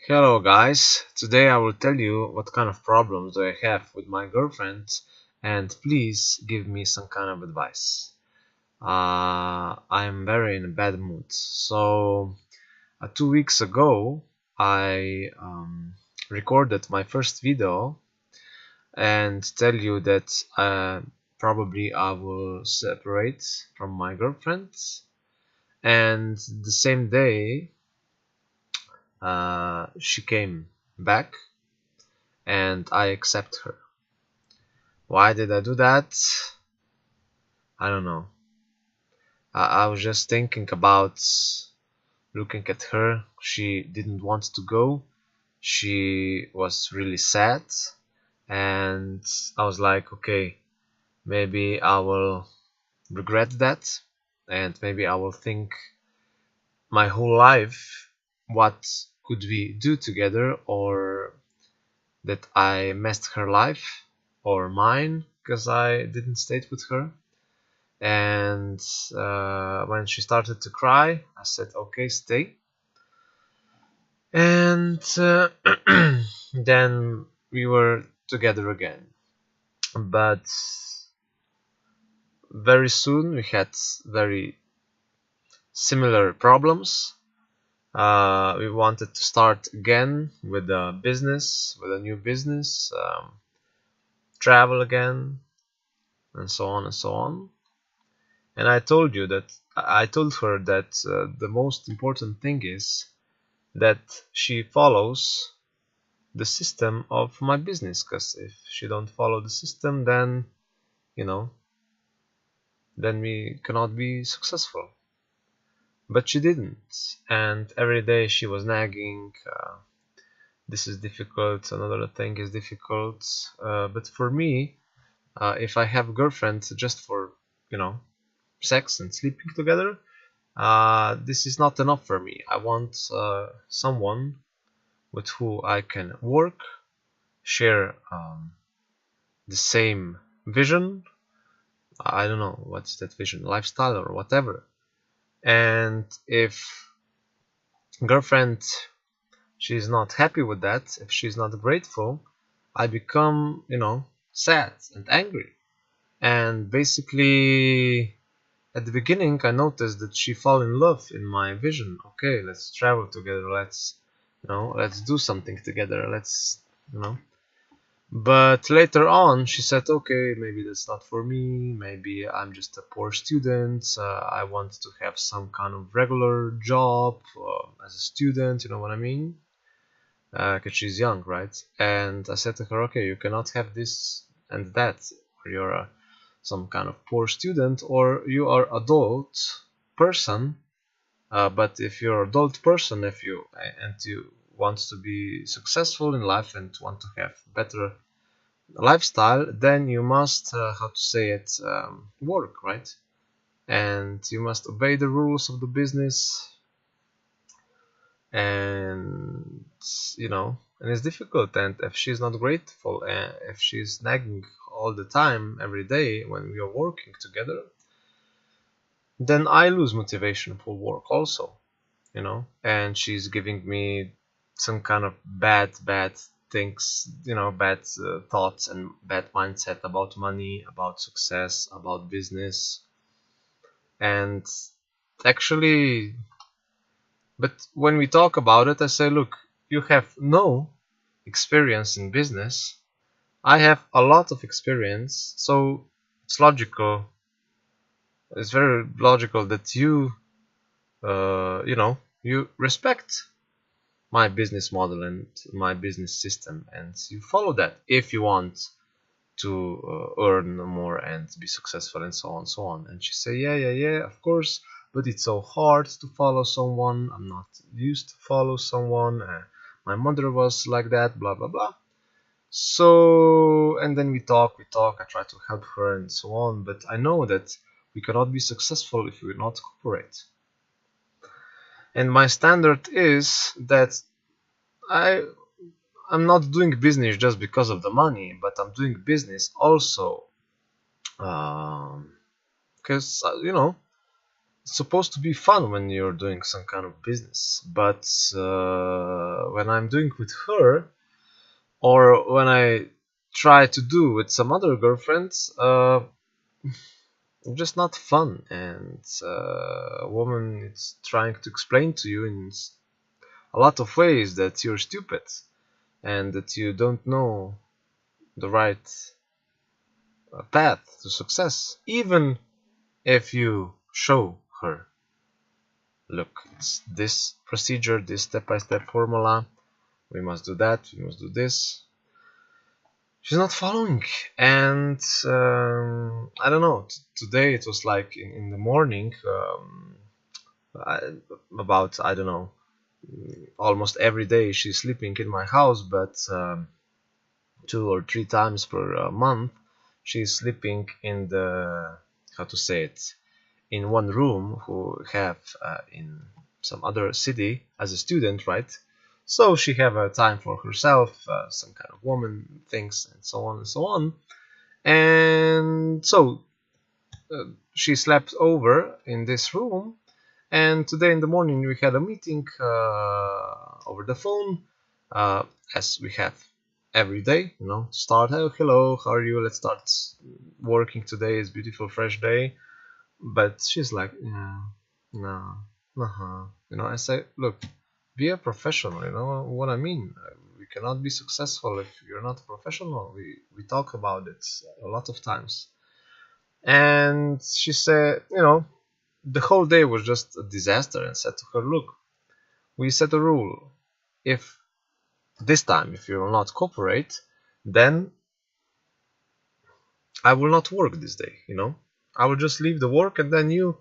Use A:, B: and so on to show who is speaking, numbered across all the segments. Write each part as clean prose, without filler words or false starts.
A: Hello guys, today I will tell you what kind of problems do I have with my girlfriend and please give me some kind of advice. I'm very in a bad mood. So 2 weeks ago I recorded my first video and tell you that probably I will separate from my girlfriend, and the same day she came back and I accept her. Why did I do that? I don't know. I was just thinking about looking at her. She didn't want to go. She was really sad. And I was like, okay, maybe I will regret that. And maybe I will think my whole life what could we do together, or that I messed her life or mine because I didn't stay with her. And when she started to cry, I said, okay, stay. And then we were together again. But very soon we had very similar problems. We wanted to start again with a business, with a new business, travel again, and so on and so on. And I told her that the most important thing is that she follows the system of my business, because if she don't follow the system, then you know then we cannot be successful. But she didn't, and every day she was nagging, this is difficult, another thing is difficult. But for me, if I have a girlfriend just for sex and sleeping together, this is not enough for me. I want someone with who I can work, share the same vision. I don't know what's that vision, lifestyle or whatever. And if girlfriend, she's not happy with that, if she's not grateful, I become, sad and angry. And basically, at the beginning, I noticed that she fell in love in my vision. Okay, let's travel together. Let's do something together. But later on, she said, okay, maybe that's not for me. Maybe I'm just a poor student. I want to have some kind of regular job as a student. You know what I mean? Because she's young, right? And I said to her, okay, you cannot have this and that. Or you're some kind of poor student, or you are adult person. But if you're adult person, if you want to be successful in life and want to have better lifestyle, then you must how to say it, work, right? And you must obey the rules of the business. And and it's difficult. And if she's not grateful, and if she's nagging all the time every day when we are working together, then I lose motivation for work also. And she's giving me some kind of bad things, bad thoughts and bad mindset about money, about success, about business. And actually, but when we talk about it, I say, look, you have no experience in business. I have a lot of experience, so it's logical. It's very logical that you respect my business model and my business system, and you follow that if you want to earn more and be successful, and so on, so on. And she say, yeah, of course, but it's so hard to follow someone. I'm not used to follow someone. My mother was like that, blah blah blah. So, and then we talk. I try to help her and so on, but I know that we cannot be successful if we not cooperate. And my standard is that I I'm not doing business just because of the money, but I'm doing business also because it's supposed to be fun when you're doing some kind of business, but when I'm doing with her, or when I try to do with some other girlfriends, just not fun. And a woman is trying to explain to you in a lot of ways that you're stupid and that you don't know the right path to success, even if you show her, look, it's this procedure, this step-by-step formula, we must do that, we must do this. She's not following. And I don't know, today it was like in the morning, I, about, I don't know, almost every day she's sleeping in my house, but 2 or 3 times per month she's sleeping in the, how to say it, in one room who have in some other city as a student, right? So she have a time for herself, some kind of woman things, and so on and so on. And so she slept over in this room. And today in the morning we had a meeting over the phone, uh, as we have every day. You know, start, oh, hello, how are you? Let's start working today. It's a beautiful fresh day. But she's like, yeah, no, you know. I say, look, be a professional. You know what I mean? We cannot be successful if you're not a professional. We talk about it a lot of times. And she said, you know, the whole day was just a disaster. And said to her, look, we set a rule. If this time, if you will not cooperate, then I will not work this day. You know, I will just leave the work, and then you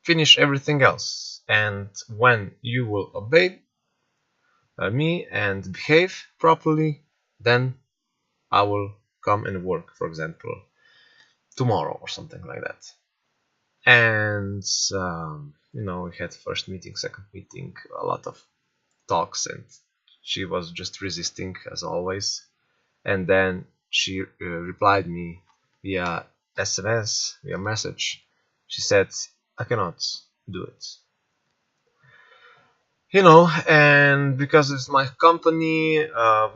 A: finish everything else. And when you will obey me and behave properly, then I will come and work, for example, tomorrow or something like that. And you know, we had first meeting, second meeting, a lot of talks, and she was just resisting as always. And then she replied me via SMS, via message. She said, I cannot do it. You know, and because it's my company,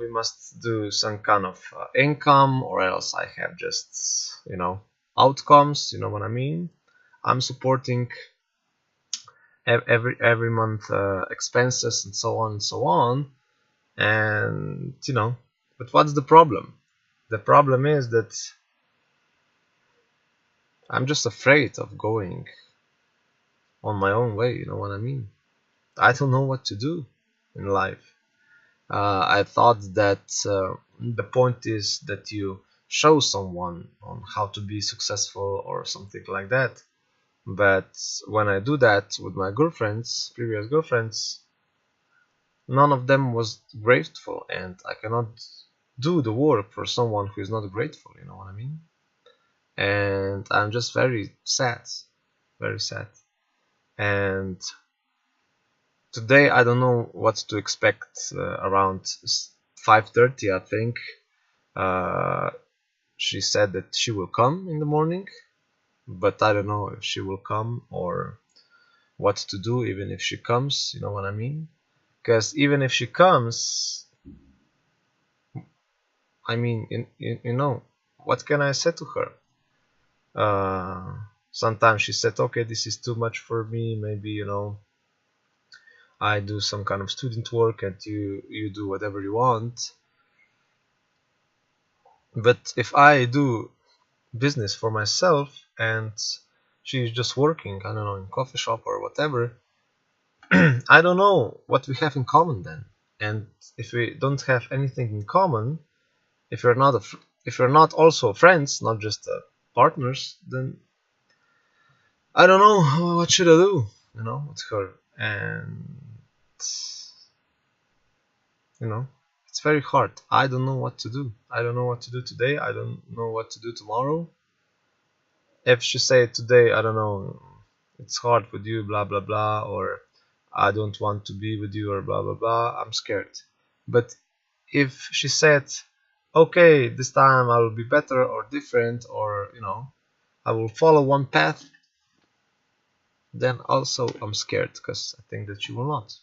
A: we must do some kind of income, or else I have just, you know, outcomes. You know what I mean? I'm supporting every month expenses and so on and so on. And you know, but what's the problem? The problem is that I'm just afraid of going on my own way. You know what I mean? I don't know what to do in life. I thought that the point is that you show someone on how to be successful or something like that. But when I do that with my girlfriends, previous girlfriends, none of them was grateful, and I cannot do the work for someone who is not grateful. You know what I mean? And I'm just very sad, very sad. And today I don't know what to expect. Around 5:30, I think. Uh, she said that she will come in the morning, but I don't know if she will come or what to do even if she comes. You know what I mean? Because even if she comes, I mean, you know, what can I say to her? Sometimes she said, okay, this is too much for me. Maybe, you know, I do some kind of student work and you do whatever you want. But if I do business for myself and she's just working, I don't know, in coffee shop or whatever, I don't know what we have in common then. And if we don't have anything in common, if you're not if you're not also friends, not just partners, then I don't know what should I do, you know, with her. And you know, it's very hard. I don't know what to do. I don't know what to do today. I don't know what to do tomorrow. If she say today, I don't know, it's hard with you, blah blah blah, or I don't want to be with you, or blah blah blah, I'm scared. But if she said, okay, this time I will be better or different, or you know, I will follow one path, then also I'm scared because I think that she will not.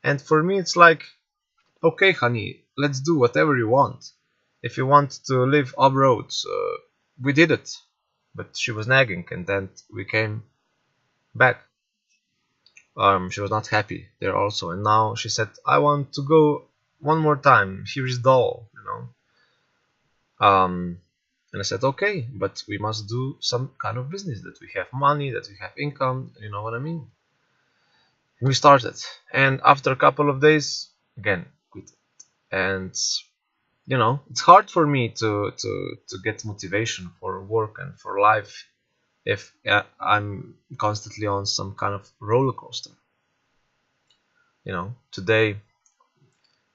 A: And for me, it's like, okay, honey, let's do whatever you want. If you want to live abroad, we did it. But she was nagging, and then we came back. She was not happy there also, and now she said, "I want to go one more time. Here is doll, you know." And I said, "Okay, but we must do some kind of business that we have money, that we have income. You know what I mean?" And we started, and after a couple of days, again, quit. And it's hard for me to get motivation for work and for life if I'm constantly on some kind of roller coaster. Today,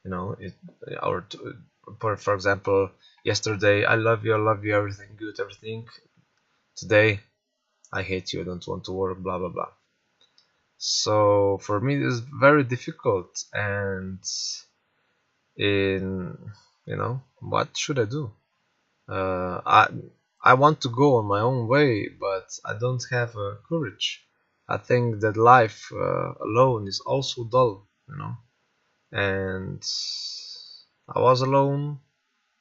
A: you know it, or for example, yesterday, I love you, everything good, everything. Today, I hate you, I don't want to work, blah blah blah. So for me, this is very difficult. And in what should I do? uh, I I want to go on my own way, but I don't have courage. I think that life alone is also dull, and I was alone,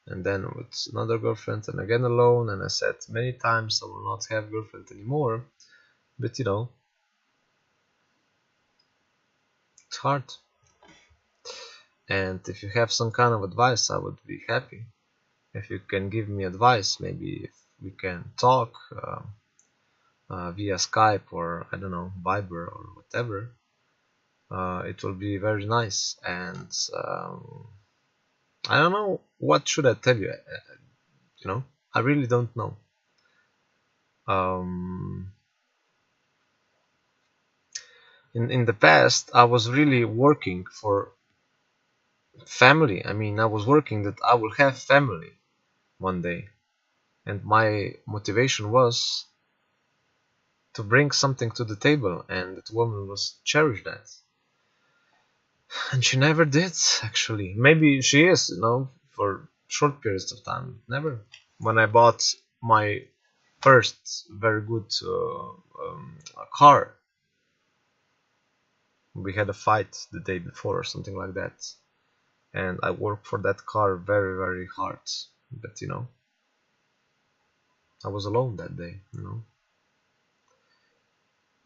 A: and then with another girlfriend, and again alone, and I said many times I will not have girlfriend anymore. But it's hard. And if you have some kind of advice, I would be happy if you can give me advice. Maybe if we can talk via Skype, or I don't know, Viber or whatever. It will be very nice. And I don't know what should I tell you. I really don't know. um, in the past, I was really working for family. I mean, I was working that I will have family one day, and my motivation was to bring something to the table, and that woman was cherish that. And she never did, actually. Maybe she is, for short periods of time. Never. When I bought my first very good car, we had a fight the day before or something like that. And I worked for that car very, very hard. But I was alone that day.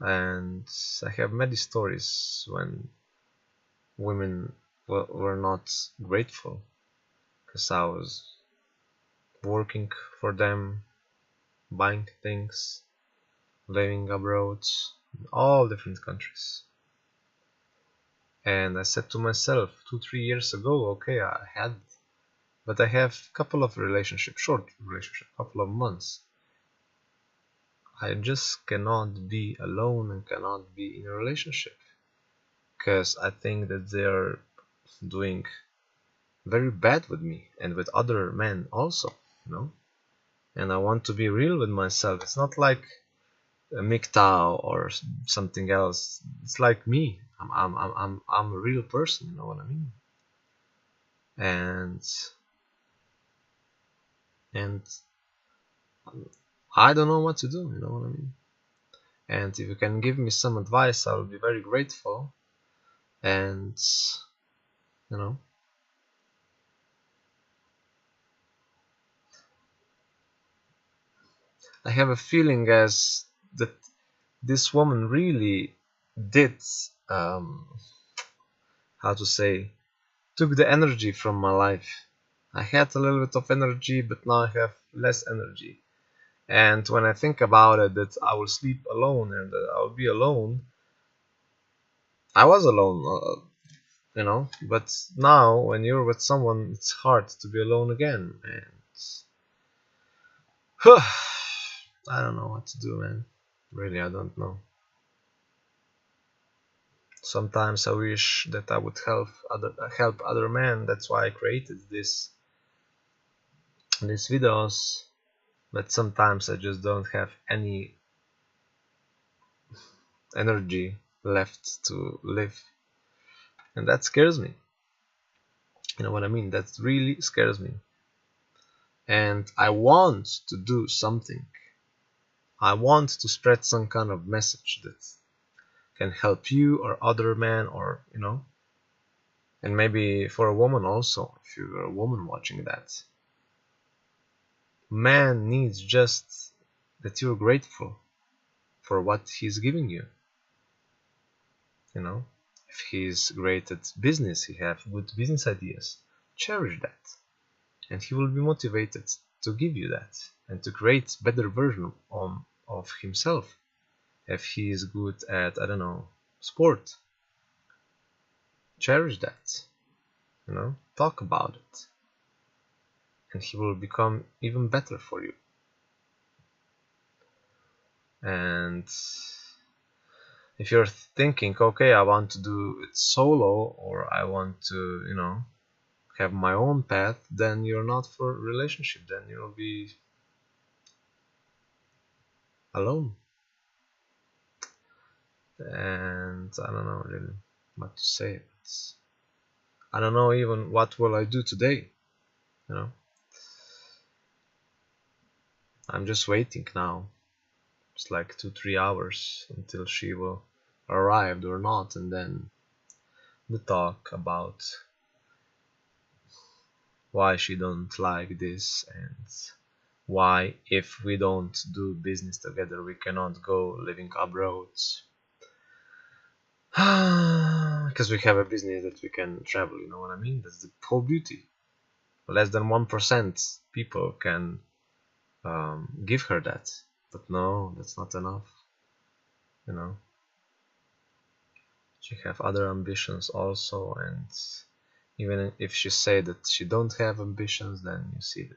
A: And I have many stories when women were not grateful because I was working for them, buying things, living abroad, in all different countries. And I said to myself 2 3 years ago, okay, I had, but I have a couple of relationships, short relationship, couple of months. I just cannot be alone and cannot be in a relationship because I think that they are doing very bad with me and with other men also. And I want to be real with myself. It's not like a MGTOW or something else. It's like me. I'm a real person. You know what I mean? And and I don't know what to do. You know what I mean? And if you can give me some advice, I will be very grateful. And you know, I have a feeling as that this woman really did, how to say, took the energy from my life. I had a little bit of energy, but now I have less energy. And when I think about it, that I will sleep alone and that I'll be alone, I was alone, But now, when you're with someone, it's hard to be alone again. And I don't know what to do, man. Really, I don't know. Sometimes I wish that I would help other men. That's why I created these videos. But sometimes I just don't have any energy left to live, and that scares me. You know what I mean? That really scares me. And I want to do something. I want to spread some kind of message that can help you or other men, or and maybe for a woman also, if you're a woman watching that. Man needs just that you're grateful for what he's giving you. If he's great at business, he have good business ideas, cherish that, and he will be motivated to give you that and to create better version of himself. If he is good at, I don't know, sport, cherish that, talk about it, and he will become even better for you. And if you're thinking, okay, I want to do it solo, or I want to, have my own path, then you're not for a relationship. Then you'll be alone. And I don't know really what to say. I don't know even what will I do today. I'm just waiting now. It's like 2-3 hours until she will arrive or not, and then the talk about why she don't like this, and why if we don't do business together we cannot go living abroad. Because we have a business that we can travel, you know what I mean? That's the whole beauty. Less than 1% people can give her that, but no, that's not enough. She have other ambitions also, and even if she say that she don't have ambitions, then you see that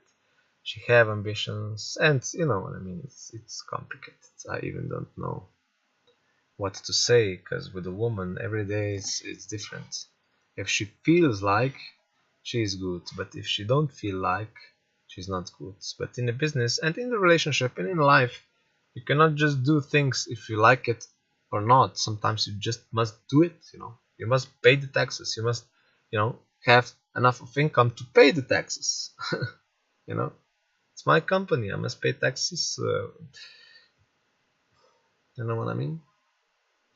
A: she have ambitions, and you know what I mean. It's complicated. I even don't know what to say, because with a woman every day it's different. If she feels like, she is good, but if she don't feel like, she's not good. But in a business and in the relationship and in life, you cannot just do things if you like it or not. Sometimes you just must do it. You must pay the taxes. You must have enough of income to pay the taxes. It's my company, I must pay taxes. You know what I mean?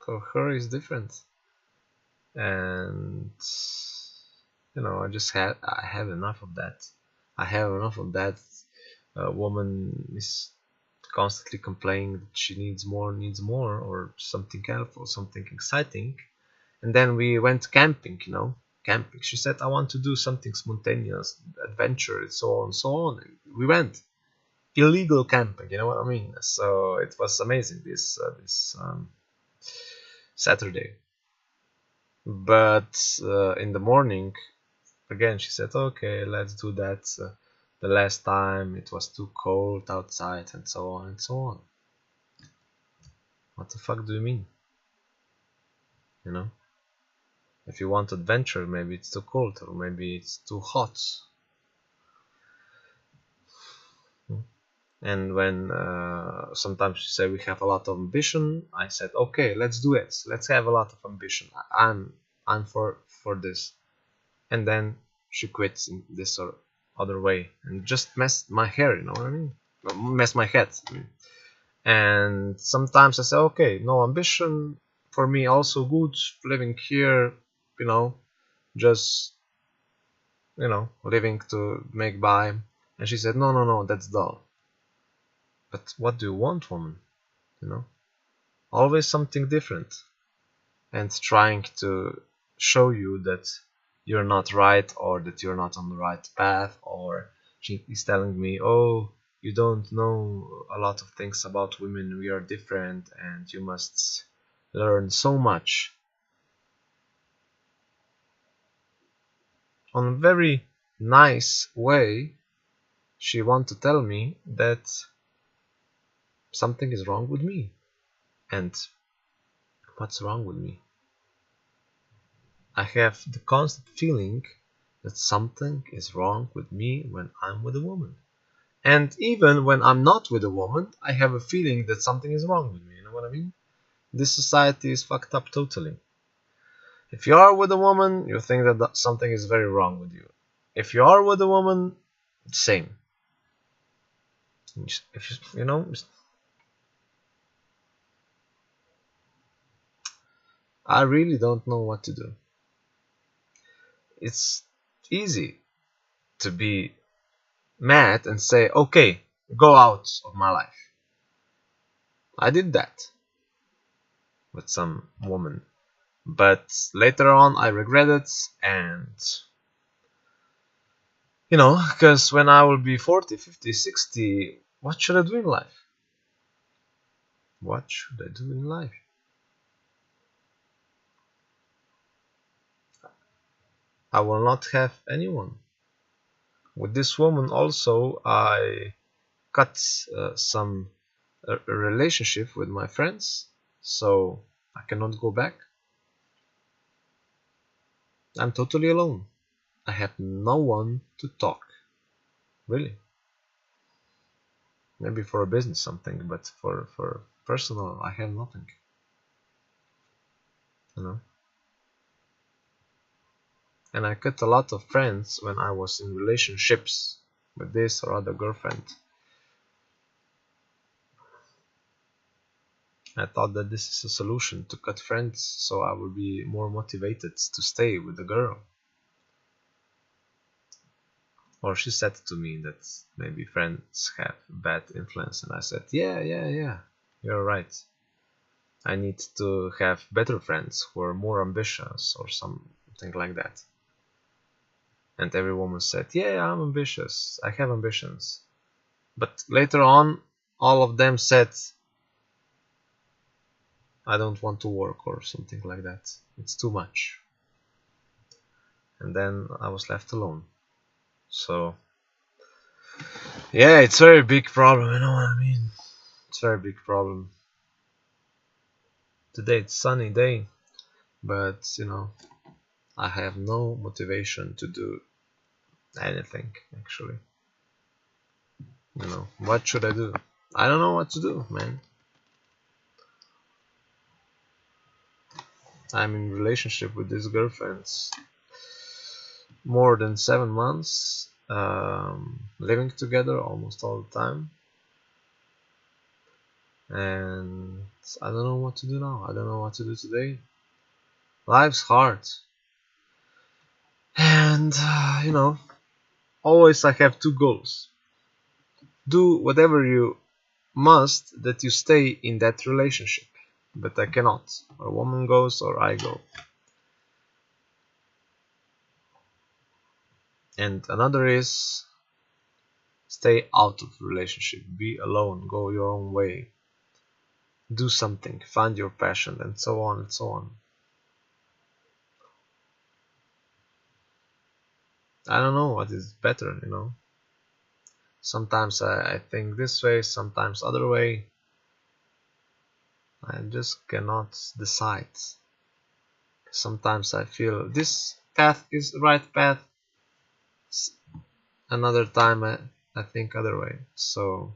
A: For her is different. And I have enough of that. I have enough of that. A woman is constantly complaining that she needs more, or something else, or something exciting. And then we went camping, camping. She said, I want to do something spontaneous, adventure, and so on and so on. And we went illegal camping, you know what I mean? So it was amazing this Saturday. But in the morning, again, she said, okay, let's do that. The last time it was too cold outside, and so on and so on. What the fuck do you mean? If you want adventure, maybe it's too cold, or maybe it's too hot. And when sometimes she said we have a lot of ambition, I said, okay, let's do it. Let's have a lot of ambition. I'm for this. And then she quits in this or other way and just messed my hair, you know what I mean? Mess my head. And sometimes I say, okay, no ambition for me, also good living here, just living to make by. And she said, no, that's dull. But what do you want, woman? Always something different, and trying to show you that you're not right, or that you're not on the right path. Or she is telling me, oh, you don't know a lot of things about women, we are different, and you must learn so much. On a very nice way, she wants to tell me that something is wrong with me. And what's wrong with me? I have the constant feeling that something is wrong with me when I'm with a woman. And even when I'm not with a woman, I have a feeling that something is wrong with me. You know what I mean? This society is fucked up totally. If you are with a woman, you think that something is very wrong with you. If you are with a woman, same. If I really don't know what to do. It's easy to be mad and say, okay, go out of my life. I did that with some woman, but later on I regret it, and because when I will be 40, 50, 60, what should I do in life? What should I do in life? I will not have anyone. With this woman also, I cut some relationship with my friends, so I cannot go back. I'm totally alone. I have no one to talk. Really. Maybe for a business something, but for personal, I have nothing. You know. And I cut a lot of friends when I was in relationships with this or other girlfriend. I thought that this is a solution to cut friends, so I will be more motivated to stay with the girl. Or she said to me that maybe friends have bad influence, and I said, yeah, you're right. I need to have better friends who are more ambitious or something like that. And every woman said, yeah, I'm ambitious, I have ambitions. But later on, all of them said, I don't want to work or something like that. It's too much. And then I was left alone. So, yeah, it's a very big problem, you know what I mean? It's a very big problem. Today it's sunny day, but I have no motivation to do anything actually. What should I do? I don't know what to do, man. I'm in relationship with this girlfriend more than 7 months, living together almost all the time, and I don't know what to do now. I don't know what to do today. Life's hard, and always I have two goals. Do whatever you must that you stay in that relationship, but I cannot. A woman goes or I go. And another is stay out of relationship, be alone, go your own way, do something, find your passion, and so on and so on. I don't know what is better. Sometimes I think this way, sometimes other way. I just cannot decide. Sometimes I feel this path is the right path. Another time I think other way. So,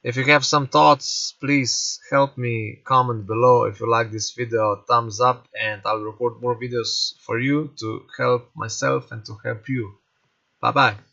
A: if you have some thoughts, please help me comment below. If you like this video, thumbs up, and I'll record more videos for you to help myself and to help you. Bye bye.